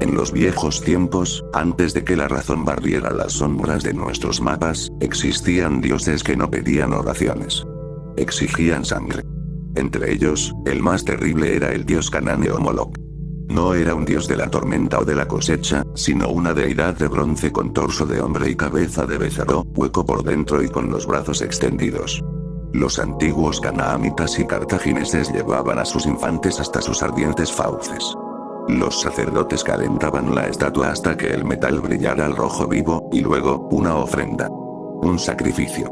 En los viejos tiempos, antes de que la razón barriera las sombras de nuestros mapas, existían dioses que no pedían oraciones. Exigían sangre. Entre ellos, el más terrible era el dios cananeo Moloch. No era un dios de la tormenta o de la cosecha, sino una deidad de bronce con torso de hombre y cabeza de becerro, hueco por dentro y con los brazos extendidos. Los antiguos canaanitas y cartagineses llevaban a sus infantes hasta sus ardientes fauces. Los sacerdotes calentaban la estatua hasta que el metal brillara al rojo vivo, y luego, una ofrenda. Un sacrificio.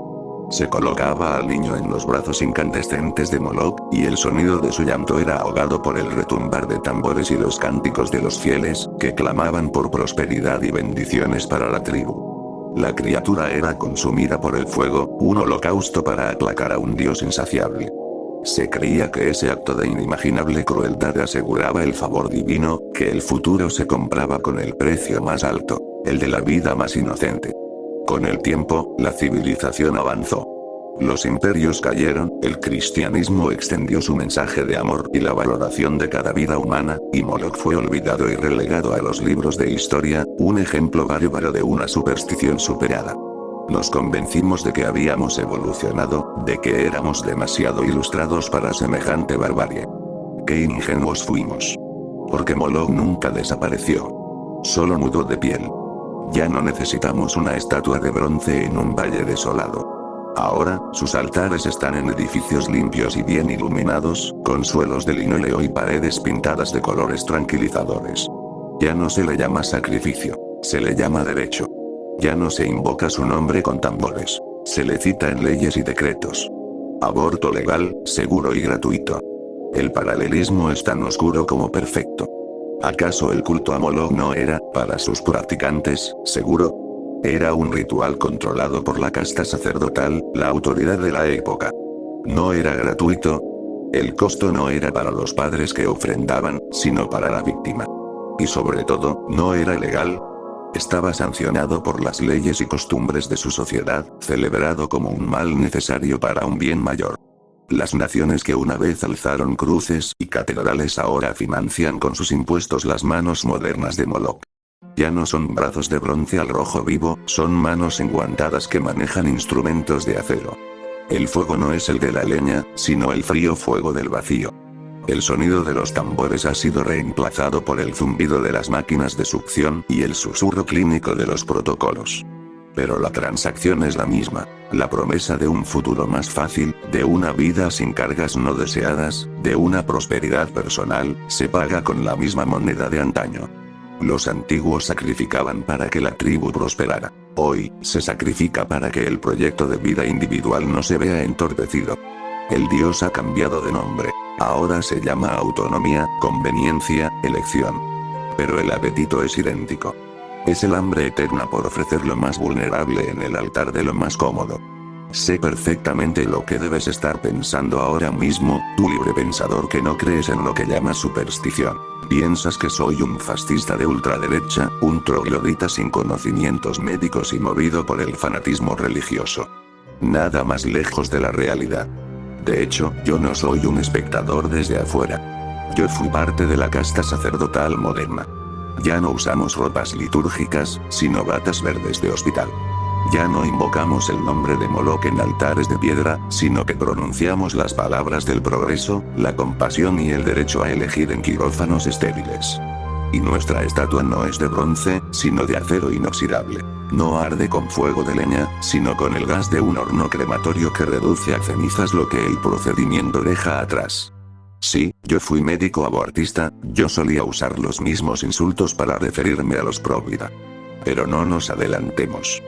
Se colocaba al niño en los brazos incandescentes de Moloch, y el sonido de su llanto era ahogado por el retumbar de tambores y los cánticos de los fieles, que clamaban por prosperidad y bendiciones para la tribu. La criatura era consumida por el fuego, un holocausto para aplacar a un dios insaciable. Se creía que ese acto de inimaginable crueldad aseguraba el favor divino, que el futuro se compraba con el precio más alto, el de la vida más inocente. Con el tiempo, la civilización avanzó. Los imperios cayeron, el cristianismo extendió su mensaje de amor y la valoración de cada vida humana, y Moloch fue olvidado y relegado a los libros de historia, un ejemplo bárbaro de una superstición superada. Nos convencimos de que habíamos evolucionado, de que éramos demasiado ilustrados para semejante barbarie. Qué ingenuos fuimos. Porque Moloch nunca desapareció. Solo mudó de piel. Ya no necesitamos una estatua de bronce en un valle desolado. Ahora, sus altares están en edificios limpios y bien iluminados, con suelos de linóleo y paredes pintadas de colores tranquilizadores. Ya no se le llama sacrificio, se le llama derecho. Ya no se invoca su nombre con tambores, se le cita en leyes y decretos. Aborto legal, seguro y gratuito. El paralelismo es tan oscuro como perfecto. ¿Acaso el culto a Moloch no era, para sus practicantes, seguro? Era un ritual controlado por la casta sacerdotal, la autoridad de la época. No era gratuito. El costo no era para los padres que ofrendaban, sino para la víctima. Y sobre todo, no era legal. Estaba sancionado por las leyes y costumbres de su sociedad, celebrado como un mal necesario para un bien mayor. Las naciones que una vez alzaron cruces y catedrales ahora financian con sus impuestos las manos modernas de Moloch. Ya no son brazos de bronce al rojo vivo, son manos enguantadas que manejan instrumentos de acero. El fuego no es el de la leña, sino el frío fuego del vacío. El sonido de los tambores ha sido reemplazado por el zumbido de las máquinas de succión y el susurro clínico de los protocolos. Pero la transacción es la misma, la promesa de un futuro más fácil, de una vida sin cargas no deseadas, de una prosperidad personal, se paga con la misma moneda de antaño. Los antiguos sacrificaban para que la tribu prosperara. Hoy, se sacrifica para que el proyecto de vida individual no se vea entorpecido. El dios ha cambiado de nombre. Ahora se llama autonomía, conveniencia, elección. Pero el apetito es idéntico. Es el hambre eterna por ofrecer lo más vulnerable en el altar de lo más cómodo. Sé perfectamente lo que debes estar pensando ahora mismo, tú libre pensador que no crees en lo que llamas superstición. Piensas que soy un fascista de ultraderecha, un troglodita sin conocimientos médicos y movido por el fanatismo religioso. Nada más lejos de la realidad. De hecho, yo no soy un espectador desde afuera. Yo fui parte de la casta sacerdotal moderna. Ya no usamos ropas litúrgicas, sino batas verdes de hospital. Ya no invocamos el nombre de Moloch en altares de piedra, sino que pronunciamos las palabras del progreso, la compasión y el derecho a elegir en quirófanos estériles. Y nuestra estatua no es de bronce, sino de acero inoxidable. No arde con fuego de leña, sino con el gas de un horno crematorio que reduce a cenizas lo que el procedimiento deja atrás. Sí, yo fui médico abortista, yo solía usar los mismos insultos para referirme a los pro vida. Pero no nos adelantemos.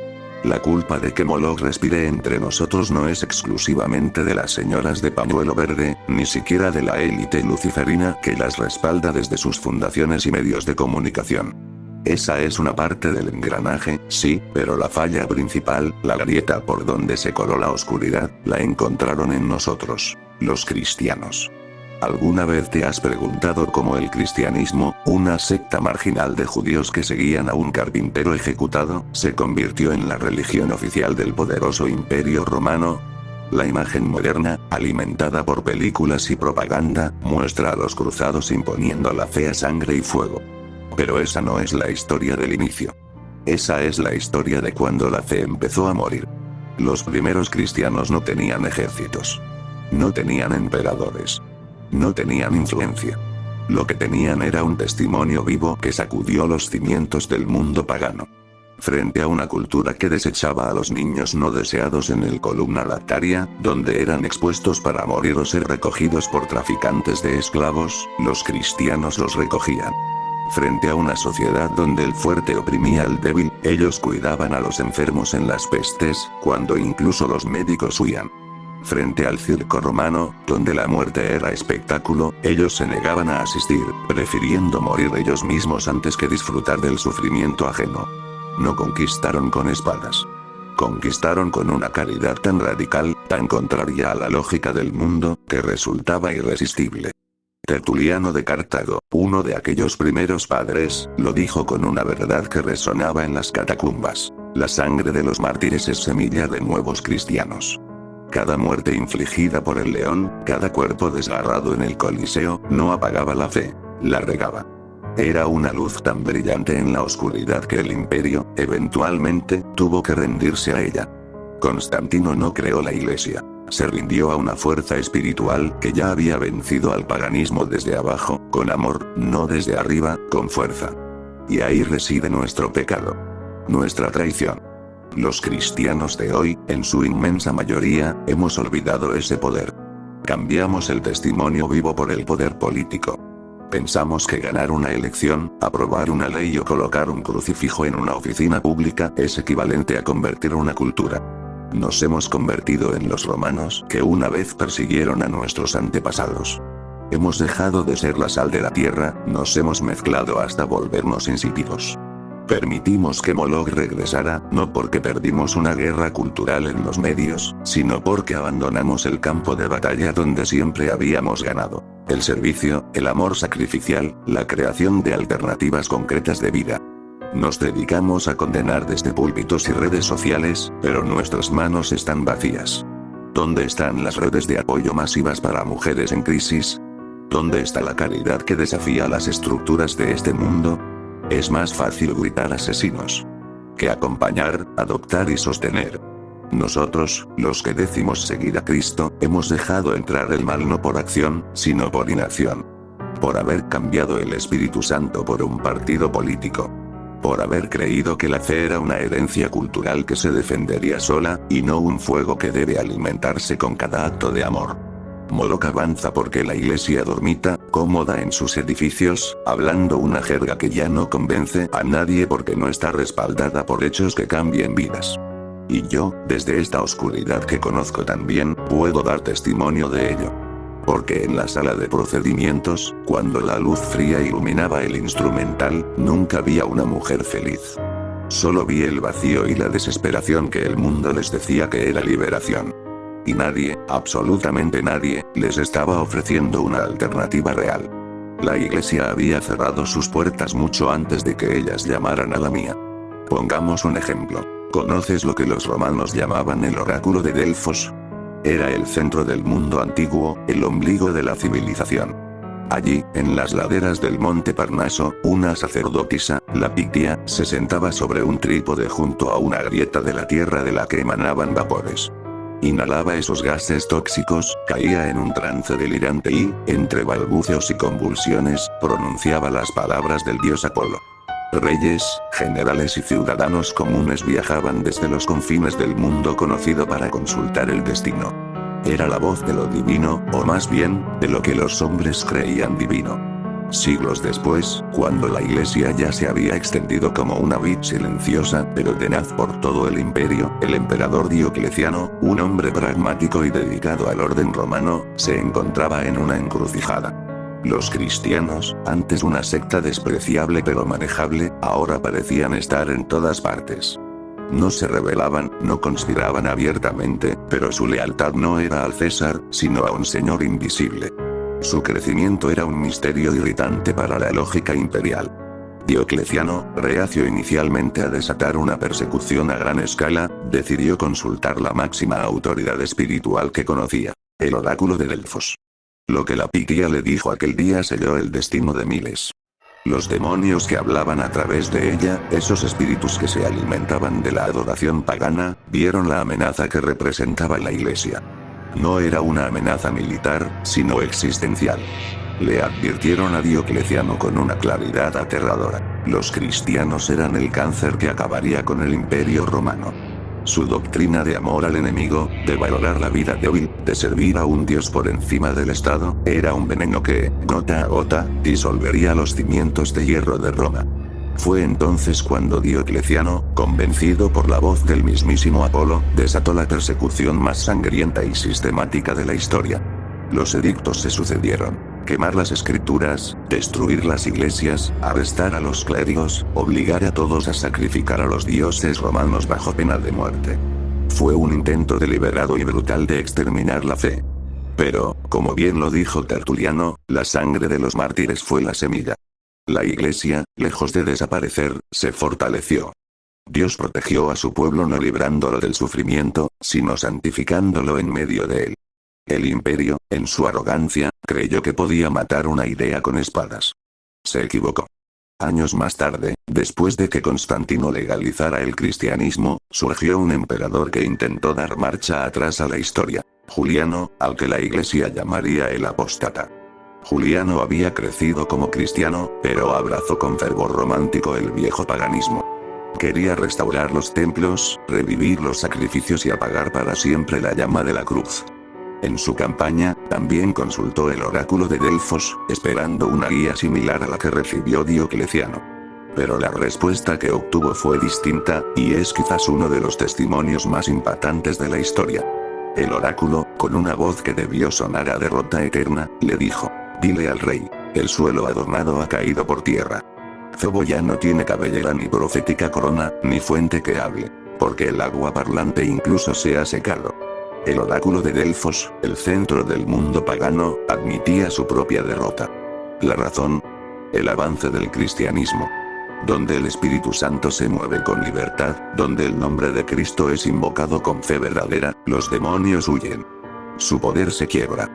La culpa de que Moloch respire entre nosotros no es exclusivamente de las señoras de pañuelo verde, ni siquiera de la élite luciferina que las respalda desde sus fundaciones y medios de comunicación. Esa es una parte del engranaje, sí, pero la falla principal, la grieta por donde se coló la oscuridad, la encontraron en nosotros, los cristianos. ¿Alguna vez te has preguntado cómo el cristianismo, una secta marginal de judíos que seguían a un carpintero ejecutado, se convirtió en la religión oficial del poderoso Imperio Romano? La imagen moderna, alimentada por películas y propaganda, muestra a los cruzados imponiendo la fe a sangre y fuego. Pero esa no es la historia del inicio. Esa es la historia de cuando la fe empezó a morir. Los primeros cristianos no tenían ejércitos. No tenían emperadores. No tenían influencia. Lo que tenían era un testimonio vivo que sacudió los cimientos del mundo pagano. Frente a una cultura que desechaba a los niños no deseados en el columna lactaria, donde eran expuestos para morir o ser recogidos por traficantes de esclavos, los cristianos los recogían. Frente a una sociedad donde el fuerte oprimía al débil, ellos cuidaban a los enfermos en las pestes, cuando incluso los médicos huían. Frente al circo romano, donde la muerte era espectáculo, ellos se negaban a asistir, prefiriendo morir ellos mismos antes que disfrutar del sufrimiento ajeno. No conquistaron con espadas. Conquistaron con una caridad tan radical, tan contraria a la lógica del mundo, que resultaba irresistible. Tertuliano de Cartago, uno de aquellos primeros padres, lo dijo con una verdad que resonaba en las catacumbas: la sangre de los mártires es semilla de nuevos cristianos. Cada muerte infligida por el león, cada cuerpo desgarrado en el Coliseo, no apagaba la fe, la regaba. Era una luz tan brillante en la oscuridad que el imperio, eventualmente, tuvo que rendirse a ella. Constantino no creó la iglesia. Se rindió a una fuerza espiritual que ya había vencido al paganismo desde abajo, con amor, no desde arriba, con fuerza. Y ahí reside nuestro pecado. Nuestra traición. Los cristianos de hoy, en su inmensa mayoría, hemos olvidado ese poder. Cambiamos el testimonio vivo por el poder político. Pensamos que ganar una elección, aprobar una ley o colocar un crucifijo en una oficina pública es equivalente a convertir una cultura. Nos hemos convertido en los romanos que una vez persiguieron a nuestros antepasados. Hemos dejado de ser la sal de la tierra, nos hemos mezclado hasta volvernos insípidos. Permitimos que Moloch regresara, no porque perdimos una guerra cultural en los medios, sino porque abandonamos el campo de batalla donde siempre habíamos ganado: el servicio, el amor sacrificial, la creación de alternativas concretas de vida. Nos dedicamos a condenar desde púlpitos y redes sociales, pero nuestras manos están vacías. ¿Dónde están las redes de apoyo masivas para mujeres en crisis? ¿Dónde está la caridad que desafía las estructuras de este mundo? Es más fácil gritar asesinos que acompañar, adoptar y sostener. Nosotros, los que decimos seguir a Cristo, hemos dejado entrar el mal no por acción, sino por inacción. Por haber cambiado el Espíritu Santo por un partido político. Por haber creído que la fe era una herencia cultural que se defendería sola, y no un fuego que debe alimentarse con cada acto de amor. Moloch avanza porque la iglesia dormita, cómoda en sus edificios, hablando una jerga que ya no convence a nadie porque no está respaldada por hechos que cambien vidas. Y yo, desde esta oscuridad que conozco tan bien, puedo dar testimonio de ello. Porque en la sala de procedimientos, cuando la luz fría iluminaba el instrumental, nunca vi a una mujer feliz. Solo vi el vacío y la desesperación que el mundo les decía que era liberación. Y nadie, absolutamente nadie, les estaba ofreciendo una alternativa real. La iglesia había cerrado sus puertas mucho antes de que ellas llamaran a la mía. Pongamos un ejemplo. ¿Conoces lo que los romanos llamaban el oráculo de Delfos? Era el centro del mundo antiguo, el ombligo de la civilización. Allí, en las laderas del monte Parnaso, una sacerdotisa, la Pictia, se sentaba sobre un trípode junto a una grieta de la tierra de la que emanaban vapores. Inhalaba esos gases tóxicos, caía en un trance delirante y, entre balbuceos y convulsiones, pronunciaba las palabras del dios Apolo. Reyes, generales y ciudadanos comunes viajaban desde los confines del mundo conocido para consultar el destino. Era la voz de lo divino, o más bien, de lo que los hombres creían divino. Siglos después, cuando la iglesia ya se había extendido como una vid silenciosa pero tenaz por todo el imperio, el emperador Diocleciano, un hombre pragmático y dedicado al orden romano, se encontraba en una encrucijada. Los cristianos, antes una secta despreciable pero manejable, ahora parecían estar en todas partes. No se rebelaban, no conspiraban abiertamente, pero su lealtad no era al César, sino a un señor invisible. Su crecimiento era un misterio irritante para la lógica imperial. Diocleciano, reacio inicialmente a desatar una persecución a gran escala, decidió consultar la máxima autoridad espiritual que conocía, el oráculo de Delfos. Lo que la Pictia le dijo aquel día selló el destino de miles. Los demonios que hablaban a través de ella, esos espíritus que se alimentaban de la adoración pagana, vieron la amenaza que representaba la iglesia. No era una amenaza militar, sino existencial. Le advirtieron a Diocleciano con una claridad aterradora. Los cristianos eran el cáncer que acabaría con el imperio romano. Su doctrina de amor al enemigo, de valorar la vida débil, de servir a un dios por encima del Estado, era un veneno que, gota a gota, disolvería los cimientos de hierro de Roma. Fue entonces cuando Diocleciano, convencido por la voz del mismísimo Apolo, desató la persecución más sangrienta y sistemática de la historia. Los edictos se sucedieron: quemar las escrituras, destruir las iglesias, arrestar a los clérigos, obligar a todos a sacrificar a los dioses romanos bajo pena de muerte. Fue un intento deliberado y brutal de exterminar la fe. Pero, como bien lo dijo Tertuliano, la sangre de los mártires fue la semilla. La iglesia, lejos de desaparecer, se fortaleció. Dios protegió a su pueblo no librándolo del sufrimiento, sino santificándolo en medio de él. El imperio, en su arrogancia, creyó que podía matar una idea con espadas. Se equivocó. Años más tarde, después de que Constantino legalizara el cristianismo, surgió un emperador que intentó dar marcha atrás a la historia: Juliano, al que la iglesia llamaría el apóstata. Juliano había crecido como cristiano, pero abrazó con fervor romántico el viejo paganismo. Quería restaurar los templos, revivir los sacrificios y apagar para siempre la llama de la cruz. En su campaña, también consultó el oráculo de Delfos, esperando una guía similar a la que recibió Diocleciano. Pero la respuesta que obtuvo fue distinta, y es quizás uno de los testimonios más impactantes de la historia. El oráculo, con una voz que debió sonar a derrota eterna, le dijo: «Dile al rey, el suelo adornado ha caído por tierra. Zobo ya no tiene cabellera ni profética corona, ni fuente que hable, porque el agua parlante incluso se ha secado». El oráculo de Delfos, el centro del mundo pagano, admitía su propia derrota. La razón: el avance del cristianismo. Donde el Espíritu Santo se mueve con libertad, donde el nombre de Cristo es invocado con fe verdadera, los demonios huyen. Su poder se quiebra.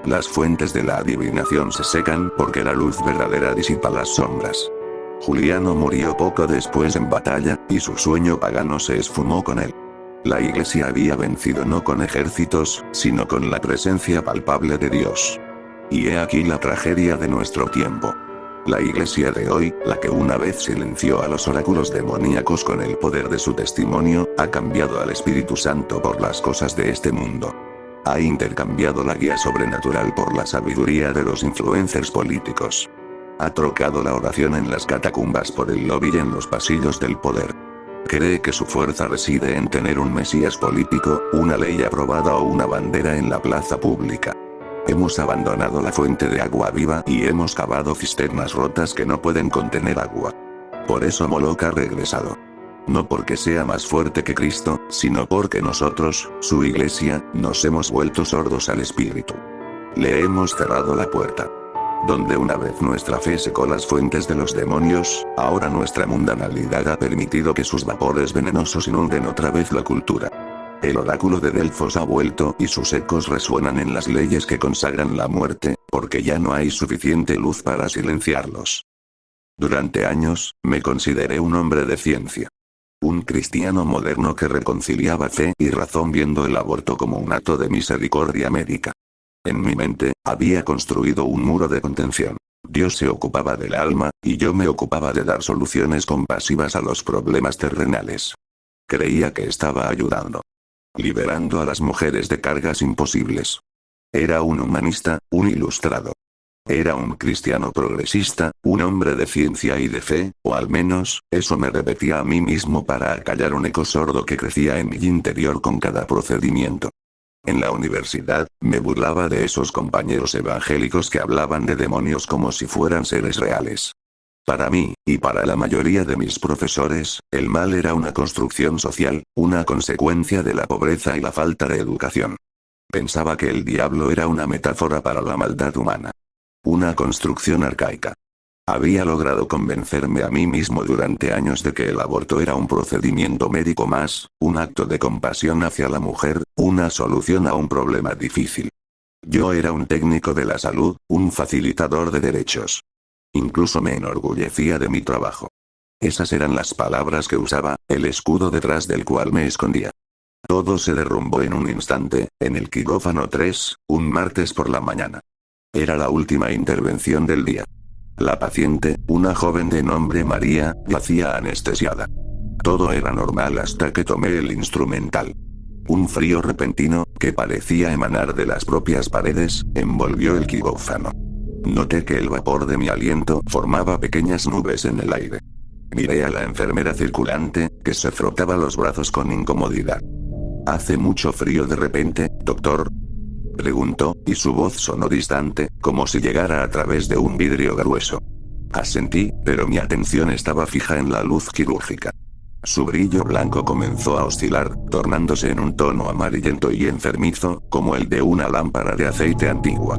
Las fuentes de la adivinación se secan porque la luz verdadera disipa las sombras. Juliano murió poco después en batalla, y su sueño pagano se esfumó con él. La iglesia había vencido no con ejércitos, sino con la presencia palpable de Dios. Y he aquí la tragedia de nuestro tiempo. La iglesia de hoy, la que una vez silenció a los oráculos demoníacos con el poder de su testimonio, ha cambiado al Espíritu Santo por las cosas de este mundo. Ha intercambiado la guía sobrenatural por la sabiduría de los influencers políticos. Ha trocado la oración en las catacumbas por el lobby en los pasillos del poder. Cree que su fuerza reside en tener un mesías político, una ley aprobada o una bandera en la plaza pública. Hemos abandonado la fuente de agua viva y hemos cavado cisternas rotas que no pueden contener agua. Por eso Moloch ha regresado. No porque sea más fuerte que Cristo, sino porque nosotros, su iglesia, nos hemos vuelto sordos al Espíritu. Le hemos cerrado la puerta. Donde una vez nuestra fe secó las fuentes de los demonios, ahora nuestra mundanalidad ha permitido que sus vapores venenosos inunden otra vez la cultura. El oráculo de Delfos ha vuelto y sus ecos resuenan en las leyes que consagran la muerte, porque ya no hay suficiente luz para silenciarlos. Durante años, me consideré un hombre de ciencia. Un cristiano moderno que reconciliaba fe y razón viendo el aborto como un acto de misericordia médica. En mi mente, había construido un muro de contención. Dios se ocupaba del alma, y yo me ocupaba de dar soluciones compasivas a los problemas terrenales. Creía que estaba ayudando. Liberando a las mujeres de cargas imposibles. Era un humanista, un ilustrado. Era un cristiano progresista, un hombre de ciencia y de fe, o al menos, eso me repetía a mí mismo para acallar un eco sordo que crecía en mi interior con cada procedimiento. En la universidad, me burlaba de esos compañeros evangélicos que hablaban de demonios como si fueran seres reales. Para mí, y para la mayoría de mis profesores, el mal era una construcción social, una consecuencia de la pobreza y la falta de educación. Pensaba que el diablo era una metáfora para la maldad humana. Una construcción arcaica. Había logrado convencerme a mí mismo durante años de que el aborto era un procedimiento médico más, un acto de compasión hacia la mujer, una solución a un problema difícil. Yo era un técnico de la salud, un facilitador de derechos. Incluso me enorgullecía de mi trabajo. Esas eran las palabras que usaba, el escudo detrás del cual me escondía. Todo se derrumbó en un instante, en el quirófano 3, un martes por la mañana. Era la última intervención del día. La paciente, una joven de nombre María, yacía anestesiada. Todo era normal hasta que tomé el instrumental. Un frío repentino, que parecía emanar de las propias paredes, envolvió el quirófano. Noté que el vapor de mi aliento formaba pequeñas nubes en el aire. Miré a la enfermera circulante, que se frotaba los brazos con incomodidad. ¿Hace mucho frío de repente, doctor?, preguntó, y su voz sonó distante, como si llegara a través de un vidrio grueso. Asentí, pero mi atención estaba fija en la luz quirúrgica. Su brillo blanco comenzó a oscilar, tornándose en un tono amarillento y enfermizo, como el de una lámpara de aceite antigua.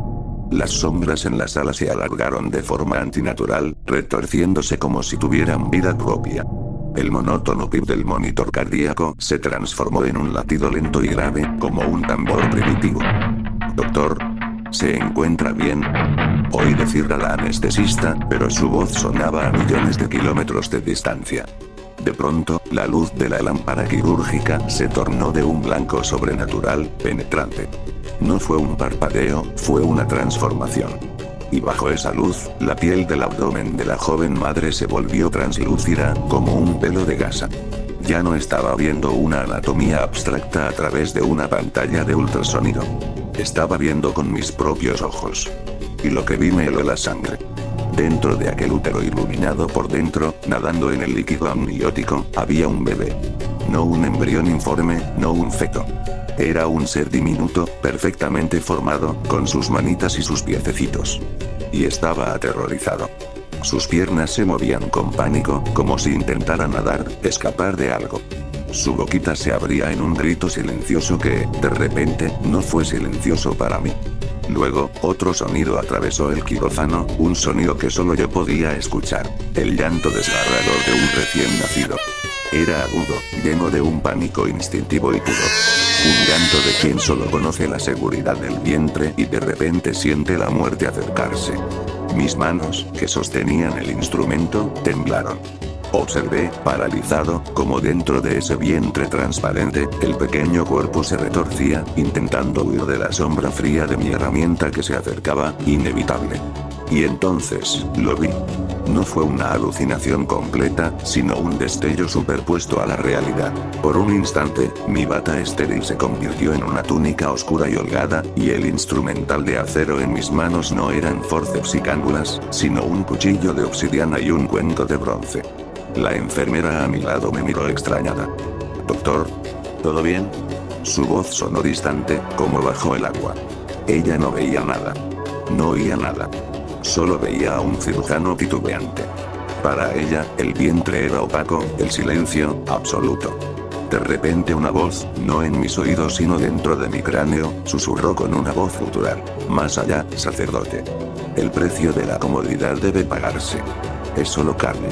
Las sombras en la sala se alargaron de forma antinatural, retorciéndose como si tuvieran vida propia. El monótono pip del monitor cardíaco se transformó en un latido lento y grave, como un tambor primitivo. Doctor, ¿se encuentra bien?, oí decir a la anestesista, pero su voz sonaba a millones de kilómetros de distancia. De pronto, la luz de la lámpara quirúrgica se tornó de un blanco sobrenatural, penetrante. No fue un parpadeo, fue una transformación. Y bajo esa luz, la piel del abdomen de la joven madre se volvió translúcida, como un velo de gasa. Ya no estaba viendo una anatomía abstracta a través de una pantalla de ultrasonido. Estaba viendo con mis propios ojos. Y lo que vi me heló la sangre. Dentro de aquel útero iluminado por dentro, nadando en el líquido amniótico, había un bebé. No un embrión informe, no un feto. Era un ser diminuto, perfectamente formado, con sus manitas y sus piececitos. Y estaba aterrorizado. Sus piernas se movían con pánico, como si intentara nadar, escapar de algo. Su boquita se abría en un grito silencioso que, de repente, no fue silencioso para mí. Luego, otro sonido atravesó el quirófano, un sonido que solo yo podía escuchar, el llanto desgarrador de un recién nacido. Era agudo, lleno de un pánico instintivo y puro. Un llanto de quien solo conoce la seguridad del vientre y de repente siente la muerte acercarse. Mis manos, que sostenían el instrumento, temblaron. Observé, paralizado, como dentro de ese vientre transparente, el pequeño cuerpo se retorcía, intentando huir de la sombra fría de mi herramienta que se acercaba, inevitable. Y entonces, lo vi. No fue una alucinación completa, sino un destello superpuesto a la realidad. Por un instante, mi bata estéril se convirtió en una túnica oscura y holgada, y el instrumental de acero en mis manos no eran forceps y cánulas, sino un cuchillo de obsidiana y un cuenco de bronce. La enfermera a mi lado me miró extrañada. Doctor, ¿todo bien?, su voz sonó distante, como bajo el agua. Ella no veía nada. No oía nada. Solo veía a un cirujano titubeante. Para ella, el vientre era opaco, el silencio, absoluto. De repente una voz, no en mis oídos sino dentro de mi cráneo, susurró con una voz gutural. Más allá, sacerdote. El precio de la comodidad debe pagarse. Es solo carne.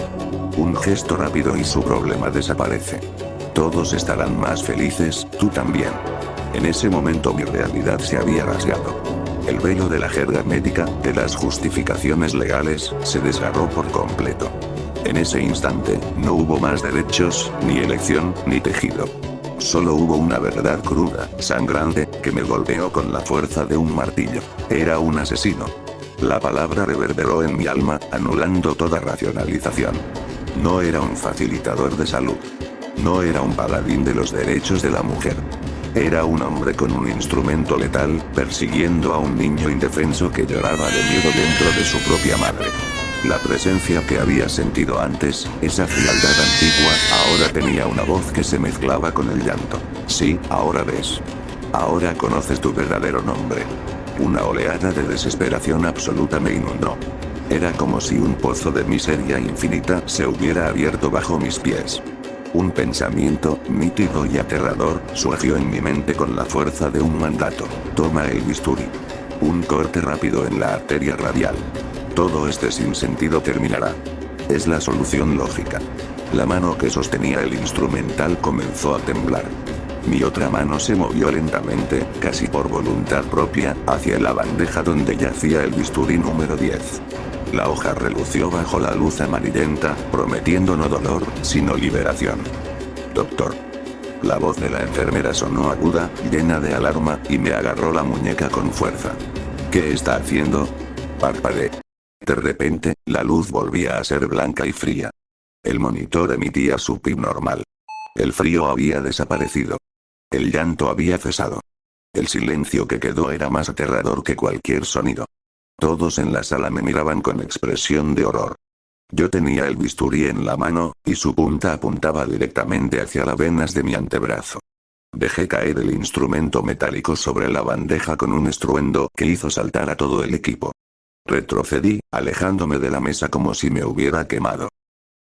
Un gesto rápido y su problema desaparece. Todos estarán más felices, tú también. En ese momento mi realidad se había rasgado. El velo de la jerga médica, de las justificaciones legales, se desgarró por completo. En ese instante, no hubo más derechos, ni elección, ni tejido. Solo hubo una verdad cruda, sangrante, que me golpeó con la fuerza de un martillo. Era un asesino. La palabra reverberó en mi alma, anulando toda racionalización. No era un facilitador de salud. No era un paladín de los derechos de la mujer. Era un hombre con un instrumento letal, persiguiendo a un niño indefenso que lloraba de miedo dentro de su propia madre. La presencia que había sentido antes, esa frialdad antigua, ahora tenía una voz que se mezclaba con el llanto. Sí, ahora ves. Ahora conoces tu verdadero nombre. Una oleada de desesperación absoluta me inundó. Era como si un pozo de miseria infinita se hubiera abierto bajo mis pies. Un pensamiento, nítido y aterrador, surgió en mi mente con la fuerza de un mandato. Toma el bisturí. Un corte rápido en la arteria radial. Todo este sinsentido terminará. Es la solución lógica. La mano que sostenía el instrumental comenzó a temblar. Mi otra mano se movió lentamente, casi por voluntad propia, hacia la bandeja donde yacía el bisturí número 10. La hoja relució bajo la luz amarillenta, prometiendo no dolor, sino liberación. Doctor. La voz de la enfermera sonó aguda, llena de alarma, y me agarró la muñeca con fuerza. ¿Qué está haciendo? Parpadeé. De repente, la luz volvía a ser blanca y fría. El monitor emitía su pip normal. El frío había desaparecido. El llanto había cesado. El silencio que quedó era más aterrador que cualquier sonido. Todos en la sala me miraban con expresión de horror. Yo tenía el bisturí en la mano, y su punta apuntaba directamente hacia las venas de mi antebrazo. Dejé caer el instrumento metálico sobre la bandeja con un estruendo que hizo saltar a todo el equipo. Retrocedí, alejándome de la mesa como si me hubiera quemado.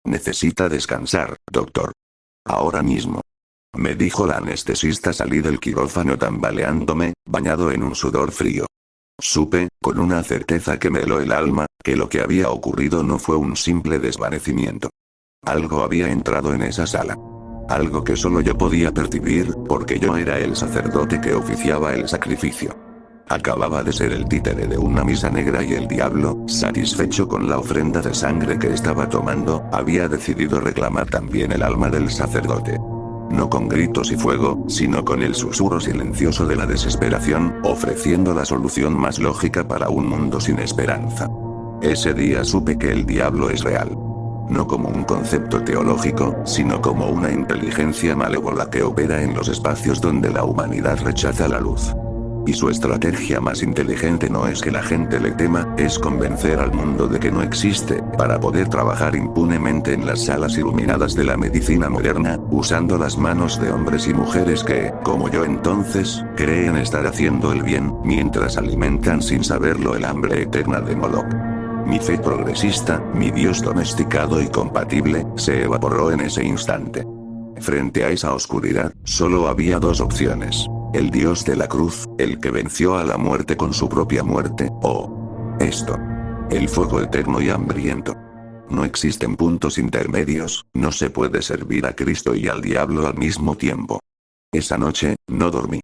Necesita descansar, doctor. Ahora mismo. Me dijo la anestesista. Salí del quirófano tambaleándome, bañado en un sudor frío. Supe, con una certeza que me heló el alma, que lo que había ocurrido no fue un simple desvanecimiento. Algo había entrado en esa sala. Algo que solo yo podía percibir, porque yo era el sacerdote que oficiaba el sacrificio. Acababa de ser el títere de una misa negra y el diablo, satisfecho con la ofrenda de sangre que estaba tomando, había decidido reclamar también el alma del sacerdote. No con gritos y fuego, sino con el susurro silencioso de la desesperación, ofreciendo la solución más lógica para un mundo sin esperanza. Ese día supe que el diablo es real. No como un concepto teológico, sino como una inteligencia malévola que opera en los espacios donde la humanidad rechaza la luz. Y su estrategia más inteligente no es que la gente le tema, es convencer al mundo de que no existe, para poder trabajar impunemente en las salas iluminadas de la medicina moderna, usando las manos de hombres y mujeres que, como yo entonces, creen estar haciendo el bien, mientras alimentan sin saberlo el hambre eterna de Moloch. Mi fe progresista, mi Dios domesticado y compatible, se evaporó en ese instante. Frente a esa oscuridad, solo había dos opciones. El Dios de la cruz, el que venció a la muerte con su propia muerte, o esto. El fuego eterno y hambriento. No existen puntos intermedios, no se puede servir a Cristo y al diablo al mismo tiempo. Esa noche, no dormí.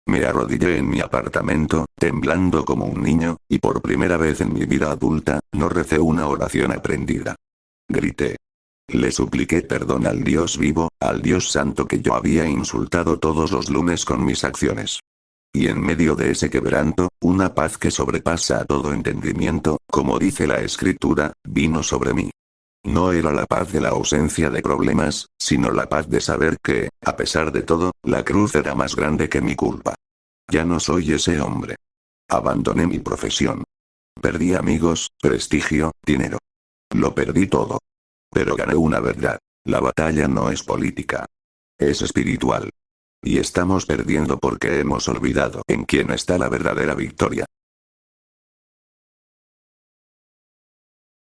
Me arrodillé en mi apartamento, temblando como un niño, y por primera vez en mi vida adulta, no recé una oración aprendida. Grité. Le supliqué perdón al Dios vivo, al Dios santo que yo había insultado todos los lunes con mis acciones. Y en medio de ese quebranto, una paz que sobrepasa a todo entendimiento, como dice la Escritura, vino sobre mí. No era la paz de la ausencia de problemas, sino la paz de saber que, a pesar de todo, la cruz era más grande que mi culpa. Ya no soy ese hombre. Abandoné mi profesión. Perdí amigos, prestigio, dinero. Lo perdí todo. Pero gané una verdad. La batalla no es política. Es espiritual. Y estamos perdiendo porque hemos olvidado en quién está la verdadera victoria.